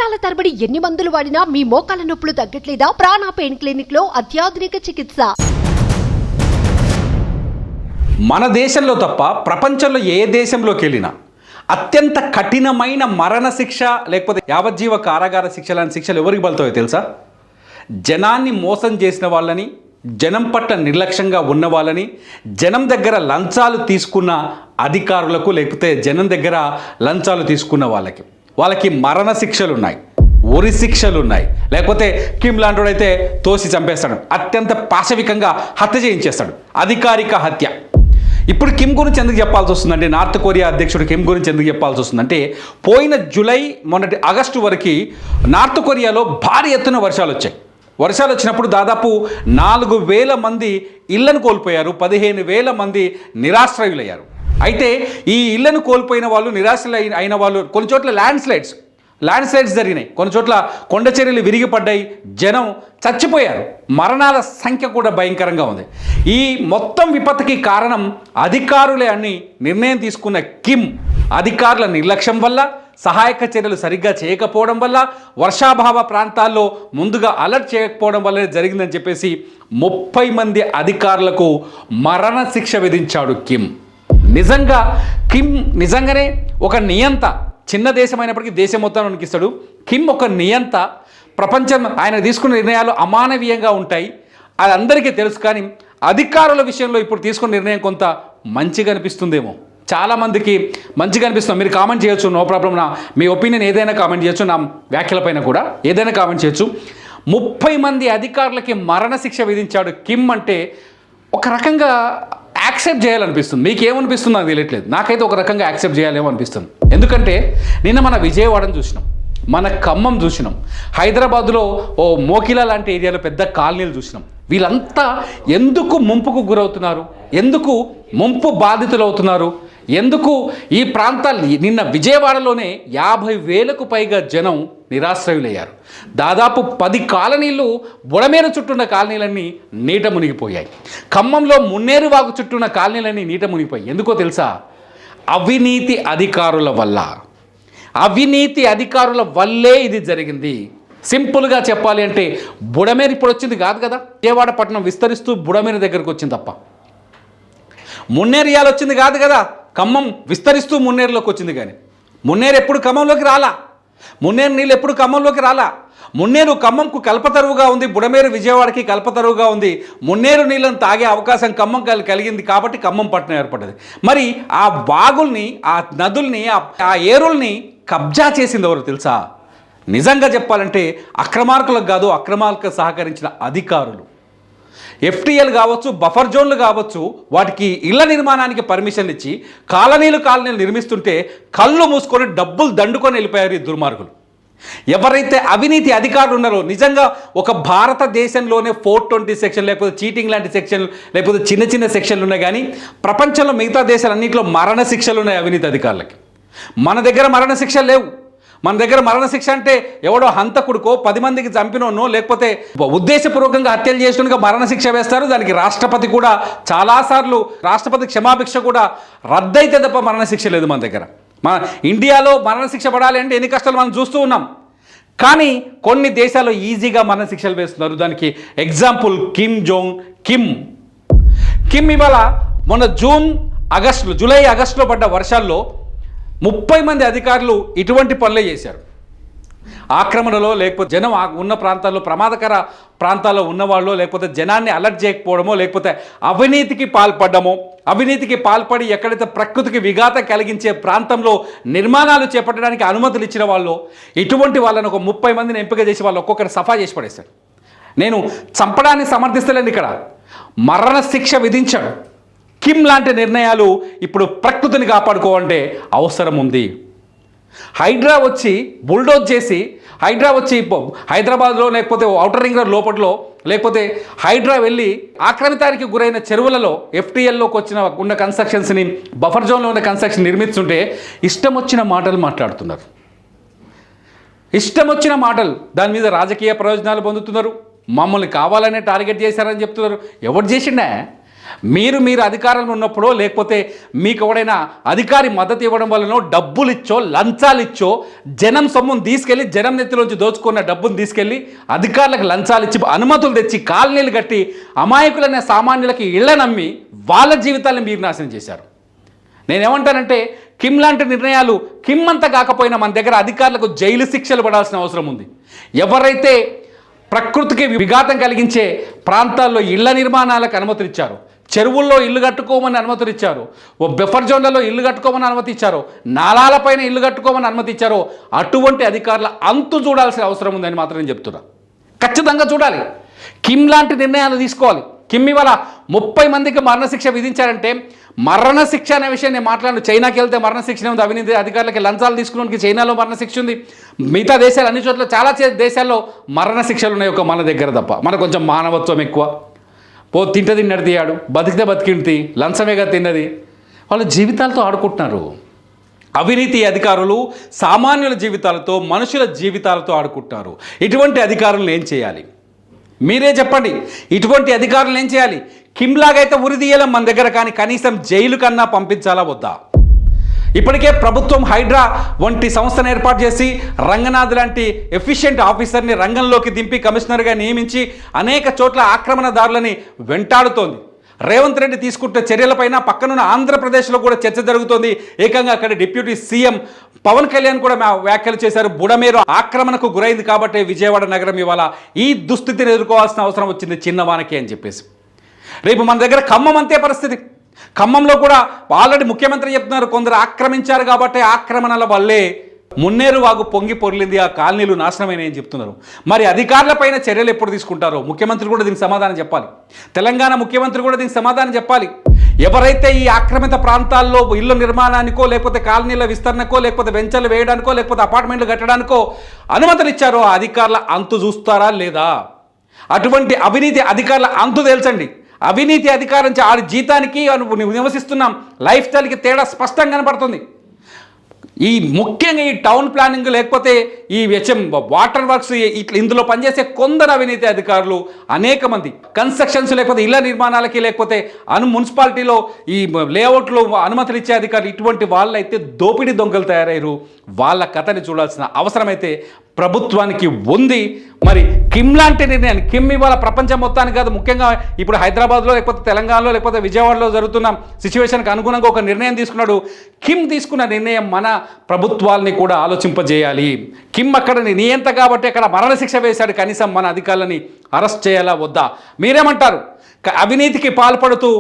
సంవత్సరాల తరబడి ఎన్ని మందులు వాడినా మీ మోకాల నొప్పులు తగ్గట్లేదా? ప్రాణ పెయిన్ క్లినిక్ లో అత్యాధునిక చికిత్స. మన దేశంలో తప్ప ప్రపంచంలో ఏ దేశంలోకి వెళ్ళినా అత్యంత కఠినమైన మరణ శిక్ష లేకపోతే యావజ్జీవ కారాగార శిక్ష లాంటి శిక్షలు ఎవరికి బలుతాయో తెలుసా? జనాన్ని మోసం చేసిన వాళ్ళని, జనం పట్ల నిర్లక్ష్యంగా ఉన్న వాళ్ళని, జనం దగ్గర లంచాలు తీసుకున్న అధికారులకు లేకపోతే జనం దగ్గర లంచాలు తీసుకున్న వాళ్ళకి మరణ శిక్షలు ఉన్నాయి, ఉరి శిక్షలు ఉన్నాయి. లేకపోతే కిమ్ లాంటి అయితే తోసి చంపేస్తాడు, అత్యంత పాశవికంగా హత్య చేయించేస్తాడు, అధికారిక హత్య. ఇప్పుడు కిమ్ గురించి ఎందుకు చెప్పాల్సి వస్తుందంటే, నార్త్ కొరియా అధ్యక్షుడు కిమ్ గురించి ఎందుకు చెప్పాల్సి వస్తుందంటే, పోయిన జూలై మొన్నటి ఆగస్టు వరకు నార్త్ కొరియాలో భారీ ఎత్తున వర్షాలు వచ్చాయి. వర్షాలు వచ్చినప్పుడు దాదాపు 4,000 మంది ఇళ్లను కోల్పోయారు, 15,000 మంది నిరాశ్రయులయ్యారు. అయితే ఈ ఇళ్లను కోల్పోయిన వాళ్ళు, నిరాశ్రయులు అయిన వాళ్ళు, కొన్ని చోట్ల ల్యాండ్ స్లైడ్స్ జరిగినాయి, కొన్ని చోట్ల కొండ చర్యలు విరిగిపడ్డాయి, జనం చచ్చిపోయారు, మరణాల సంఖ్య కూడా భయంకరంగా ఉంది. ఈ మొత్తం విపత్తుకి కారణం అధికారులే అని నిర్ణయం తీసుకున్న కిమ్ అధికారుల నిర్లక్ష్యం వల్ల, సహాయక చర్యలు సరిగ్గా చేయకపోవడం వల్ల, వర్షాభావ ప్రాంతాల్లో ముందుగా అలర్ట్ చేయకపోవడం వల్లనే జరిగిందని చెప్పేసి 30 మంది అధికారులకు మరణ శిక్ష విధించాడు కిమ్. కిమ్ నిజంగానే ఒక నియంత. చిన్న దేశం అయినప్పటికీ దేశం మొత్తాన్ని వణికిస్తాడు. కిమ్ ఒక నియంత. ప్రపంచం ఆయన తీసుకున్న నిర్ణయాలు అమానవీయంగా ఉంటాయి, అది అందరికీ తెలుసు. కానీ అధికారుల విషయంలో ఇప్పుడు తీసుకున్న నిర్ణయం కొంత మంచిగా అనిపిస్తుందేమో, చాలామందికి మంచిగా అనిపిస్తుంది. మీరు కామెంట్ చేయొచ్చు, నో ప్రాబ్లం. మీ ఒపీనియన్ ఏదైనా కామెంట్ చేయొచ్చు, నా వ్యాఖ్యలపైన కూడా ఏదైనా కామెంట్ చేయొచ్చు. 30 మంది అధికారులకి మరణ శిక్ష విధించాడు కిమ్ అంటే ఒక రకంగా యాక్సెప్ట్ చేయాలనిపిస్తుంది. మీకేమనిపిస్తుంది నాకు తెలియట్లేదు, నాకైతే ఒక రకంగా యాక్సెప్ట్ చేయాలేమో అనిపిస్తుంది. ఎందుకంటే నిన్న మన విజయవాడను చూసినాం, మన ఖమ్మం చూసినాం, హైదరాబాద్లో ఓ మోకిలా లాంటి ఏరియాలో పెద్ద కాలనీలు చూసినాం. వీళ్ళంతా ఎందుకు ముంపుకు గురవుతున్నారు, ఎందుకు ముంపు బాధితులు అవుతున్నారు, ఎందుకు ఈ ప్రాంతాలు? నిన్న విజయవాడలోనే 50,000కు పైగా జనం నిరాశ్రయులయ్యారు. దాదాపు 10 కాలనీలు, బుడమేరు చుట్టూన్న కాలనీలన్నీ నీట మునిగిపోయాయి. ఖమ్మంలో మున్నేరు వాగు చుట్టూన్న కాలనీలన్నీ నీట మునిగిపోయాయి. ఎందుకో తెలుసా? అవినీతి అధికారుల వల్లే ఇది జరిగింది. సింపుల్గా చెప్పాలి అంటే బుడమేరు ఇప్పుడు వచ్చింది కాదు కదా, విజయవాడ పట్టణం విస్తరిస్తూ బుడమేరు దగ్గరకు వచ్చింది తప్ప. మున్నేరు ఇయాల వచ్చింది కాదు కదా, ఖమ్మం విస్తరిస్తూ మున్నేరులోకి వచ్చింది. కానీ మున్నేరు ఎప్పుడు ఖమ్మంలోకి రాలా, మున్నేరు నీళ్ళు ఎప్పుడు ఖమ్మంలోకి రాలా. మున్నేరు ఖమ్మంకు కల్పతరువుగా ఉంది, బుడమేరు విజయవాడకి కల్పతరువుగా ఉంది. మున్నేరు నీళ్ళను తాగే అవకాశం ఖమ్మం కలిగింది కాబట్టి ఖమ్మం పట్టణం ఏర్పడ్డది. మరి ఆ వాగుల్ని, ఆ నదుల్ని, ఆ ఏరుల్ని కబ్జా చేసింది ఎవరు తెలుసా? నిజంగా చెప్పాలంటే అక్రమార్కులకు కాదు, అక్రమాలకు సహకరించిన అధికారులు. FTL కావచ్చు, బఫర్ జోన్లు కావచ్చు, వాటికి ఇళ్ల నిర్మాణానికి పర్మిషన్లు ఇచ్చి కాలనీలు నిర్మిస్తుంటే కళ్ళు మూసుకొని డబ్బులు దండుకొని వెళ్ళిపోయారు ఈ దుర్మార్గులు. ఎవరైతే అవినీతి అధికారులు ఉన్నారో, నిజంగా ఒక భారతదేశంలోనే 420 సెక్షన్, లేకపోతే చీటింగ్ లాంటి సెక్షన్లు, లేకపోతే చిన్న చిన్న సెక్షన్లు ఉన్నాయి. కానీ ప్రపంచంలో మిగతా దేశాలన్నింటిలో మరణ శిక్షలు ఉన్నాయి అవినీతి అధికారులకి. మన దగ్గర మరణ శిక్షలు లేవు. మన దగ్గర మరణ శిక్ష అంటే ఎవడో హంతకుడికో, 10 మందికి చంపినోనో, లేకపోతే ఉద్దేశపూర్వకంగా హత్యలు చేసినట్టుగా మరణ శిక్ష వేస్తారు. దానికి రాష్ట్రపతి కూడా చాలాసార్లు రాష్ట్రపతి క్షమాభిక్ష కూడా రద్దయితే తప్ప మరణ శిక్ష లేదు మన దగ్గర. మన ఇండియాలో మరణ శిక్ష పడాలి అంటే ఎన్ని కష్టాలు మనం చూస్తూ ఉన్నాం. కానీ కొన్ని దేశాల్లో ఈజీగా మరణ శిక్షలు వేస్తున్నారు. దానికి ఎగ్జాంపుల్ కిమ్ ఇవాళ మొన్న జూలై ఆగస్టులో పడ్డ వర్షాల్లో 30 మంది అధికారులు ఇటువంటి పనులే చేశారు. ఆక్రమణలో, లేకపోతే జనం ఉన్న ప్రాంతాల్లో, ప్రమాదకర ప్రాంతాల్లో ఉన్నవాళ్ళు, లేకపోతే జనాన్ని అలర్ట్ చేయకపోవడమో, లేకపోతే అవినీతికి పాల్పడి ఎక్కడైతే ప్రకృతికి విఘాతం కలిగించే ప్రాంతంలో నిర్మాణాలు చేపట్టడానికి అనుమతులు ఇచ్చిన వాళ్ళు, ఇటువంటి వాళ్ళని ఒక 30 మందిని ఎంపిక చేసి వాళ్ళు ఒక్కొక్కరు సఫా చేసి పడేశారు. నేను చంపడాన్ని సమర్థిస్తలేను, ఇక్కడ మరణ శిక్ష విధించాడు. కిమ్ లాంటి నిర్ణయాలు ఇప్పుడు ప్రకృతిని కాపాడుకోవాలంటే అవసరం ఉంది. హైడ్రా వచ్చి బుల్డోజ్ చేసి, హైదరాబాద్లో, లేకపోతే ఔటర్ రింగ్ రోడ్ లోపట్లో, లేకపోతే హైడ్రా వెళ్ళి ఆక్రమితానికి గురైన చెరువులలో FTLలోకి ఉన్న కన్స్ట్రక్షన్స్ని, బఫర్ జోన్లో ఉన్న కన్స్ట్రక్షన్ నిర్మిస్తుంటే ఇష్టం వచ్చిన మాటలు మాట్లాడుతున్నారు. దాని మీద రాజకీయ ప్రయోజనాలు పొందుతున్నారు. మమ్మల్ని కావాలనే టార్గెట్ చేశారని చెప్తున్నారు. ఎవరు చేసిండే? మీరు అధికారంలో ఉన్నప్పుడో లేకపోతే మీకు ఎవడైనా అధికారి మద్దతు ఇవ్వడం వల్లనో డబ్బులు ఇచ్చో లంచాలు ఇచ్చో జనం సొమ్మును తీసుకెళ్ళి జనం నెత్తిలోంచి దోచుకున్న డబ్బును తీసుకెళ్ళి అధికారులకు లంచాలు ఇచ్చి అనుమతులు తెచ్చి కాలనీలు కట్టి అమాయకులైన సామాన్యులకి ఇళ్ల నమ్మి వాళ్ళ జీవితాలను మీరు నాశనం చేశారు. నేనేమంటానంటే కిమ్ లాంటి నిర్ణయాలు కిమ్ అంతా కాకపోయినా మన దగ్గర అధికారులకు జైలు శిక్షలు పడాల్సిన అవసరం ఉంది. ఎవరైతే ప్రకృతికి విఘాతం కలిగించే ప్రాంతాల్లో ఇళ్ల నిర్మాణాలకు అనుమతులు ఇచ్చారు, చెరువుల్లో ఇల్లు కట్టుకోమని అనుమతులు ఇచ్చారు, ఓ బఫర్ జోన్లలో ఇల్లు కట్టుకోమని అనుమతి ఇచ్చారు, నాలాలపైన ఇల్లు కట్టుకోమని అనుమతి ఇచ్చారో అటువంటి అధికారుల అంతు చూడాల్సిన అవసరం ఉందని మాత్రం నేను చెప్తున్నా. ఖచ్చితంగా చూడాలి. కిమ్ లాంటి నిర్ణయాలు తీసుకోవాలి. కిమ్ ఇవాళ 30 మందికి మరణశిక్ష విధించారంటే మరణశిక్ష అనే విషయం నేను మాట్లాడు. చైనాకి వెళ్తే మరణశిక్ష ఉంది, అవినీతి అధికారులకి లంచాలు తీసుకున్నానికి చైనాలో మరణశిక్ష ఉంది, మిగతా దేశాలు అన్ని చోట్ల చాలా దేశాల్లో మరణశిక్షలు ఉన్నాయి, ఒక మన దగ్గర తప్ప. మనకు కొంచెం మానవత్వం ఎక్కువ. తింటదిన్నడు తీయాడు, బతికితే బతికింటి, లంచమేగా తిన్నది. వాళ్ళ జీవితాలతో ఆడుకుంటున్నారు. అవినీతి అధికారులు సామాన్యుల జీవితాలతో మనుషుల జీవితాలతో ఆడుకుంటున్నారు. ఇటువంటి అధికారులను ఏం చేయాలి మీరే చెప్పండి. ఇటువంటి అధికారులను ఏం చేయాలి? కిమ్లాగైతే ఉరిదీయలేం మన దగ్గర, కానీ కనీసం జైలు కన్నా పంపించాలా వద్దా? ఇప్పటికే ప్రభుత్వం హైడ్రా వంటి సంస్థను ఏర్పాటు చేసి రంగనాథ్ లాంటి ఎఫిషియెంట్ ఆఫీసర్ని రంగంలోకి దింపి కమిషనర్గా నియమించి అనేక చోట్ల ఆక్రమణదారులని వెంటాడుతోంది. రేవంత్ రెడ్డి తీసుకుంటే చర్యలపైన పక్కనున్న ఆంధ్రప్రదేశ్లో కూడా చర్చ జరుగుతోంది. ఏకంగా అక్కడ డిప్యూటీ సీఎం పవన్ కళ్యాణ్ కూడా వ్యాఖ్యలు చేశారు. బుడమేరు ఆక్రమణకు గురైంది కాబట్టి విజయవాడ నగరం ఇవాళ ఈ దుస్థితిని ఎదుర్కోవాల్సిన అవసరం వచ్చింది చిన్నవానకి అని చెప్పేసి. రేపు మన దగ్గర ఖమ్మం అంతే పరిస్థితి. ఖమ్మంలో కూడా ఆల్రెడీ ముఖ్యమంత్రి చెప్తున్నారు, కొందరు ఆక్రమించారు కాబట్టి ఆక్రమణల వల్లే మున్నేరు వాగు పొంగి పొర్లింది, ఆ కాలనీలు నాశనమైనని చెప్తున్నారు. మరి అధికారులపైన చర్యలు ఎప్పుడు తీసుకుంటారో ముఖ్యమంత్రి కూడా దీనికి సమాధానం చెప్పాలి. తెలంగాణ ముఖ్యమంత్రి కూడా దీనికి సమాధానం చెప్పాలి. ఎవరైతే ఈ ఆక్రమిత ప్రాంతాల్లో ఇళ్ల నిర్మాణానికో లేకపోతే కాలనీల విస్తరణకో లేకపోతే వెంచర్లు వేయడానికో లేకపోతే అపార్ట్మెంట్లు కట్టడానికో అనుమతులు ఇచ్చారో ఆ అధికారుల అంతు చూస్తారా లేదా? అటువంటి అవినీతి అధికారుల అంతు తేల్చండి. అవినీతి అధికారం ఆడి జీతానికి నివసిస్తున్నాం లైఫ్ స్టైల్కి తేడా స్పష్టంగా కనపడుతుంది. ఈ ముఖ్యంగా ఈ టౌన్ ప్లానింగ్ లేకపోతే ఈ వాటర్ వర్క్స్ ఇందులో పనిచేసే కొందరు అవినీతి అధికారులు అనేక మంది కన్స్ట్రక్షన్స్ లేకపోతే ఇళ్ల నిర్మాణాలకి లేకపోతే మున్సిపాలిటీలో ఈ లేఅవుట్లో అనుమతులు ఇచ్చే అధికారులు ఇటువంటి వాళ్ళైతే దోపిడీ దొంగలు తయారయ్యారు. వాళ్ళ కథని చూడాల్సిన అవసరమైతే ప్రభుత్వానికి ఉంది. మరి కిమ్ లాంటి నిర్ణయాన్ని కిమ్ ఇవాళ ప్రపంచం మొత్తానికి కాదు, ముఖ్యంగా ఇప్పుడు హైదరాబాద్లో లేకపోతే తెలంగాణలో లేకపోతే విజయవాడలో జరుగుతున్న సిచ్యువేషన్కి అనుగుణంగా ఒక నిర్ణయం తీసుకున్నాడు. కిమ్ తీసుకున్న నిర్ణయం మన ప్రభుత్వాల్ని కూడా ఆలోచింపజేయాలి. కిమ్ అక్కడ నియంత కాబట్టి అక్కడ మరణశిక్ష వేశాడు, కనీసం మన అధికారులని అరెస్ట్ చేయాలా వద్దా? మీరేమంటారు? అవినీతికి పాల్పడుతూ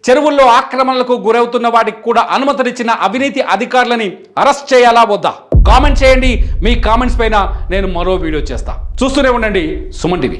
చెరువుల్లో ఆక్రమణలకు గురవుతున్న వాటికి కూడా అనుమతులిచ్చిన అవినీతి అధికారులని అరెస్ట్ చేయాలా వద్దా? కామెంట్ చేయండి. మీ కామెంట్స్ పైన నేను మరో వీడియో చేస్తా. చూస్తూనే ఉండండి సుమన్ టీవీ.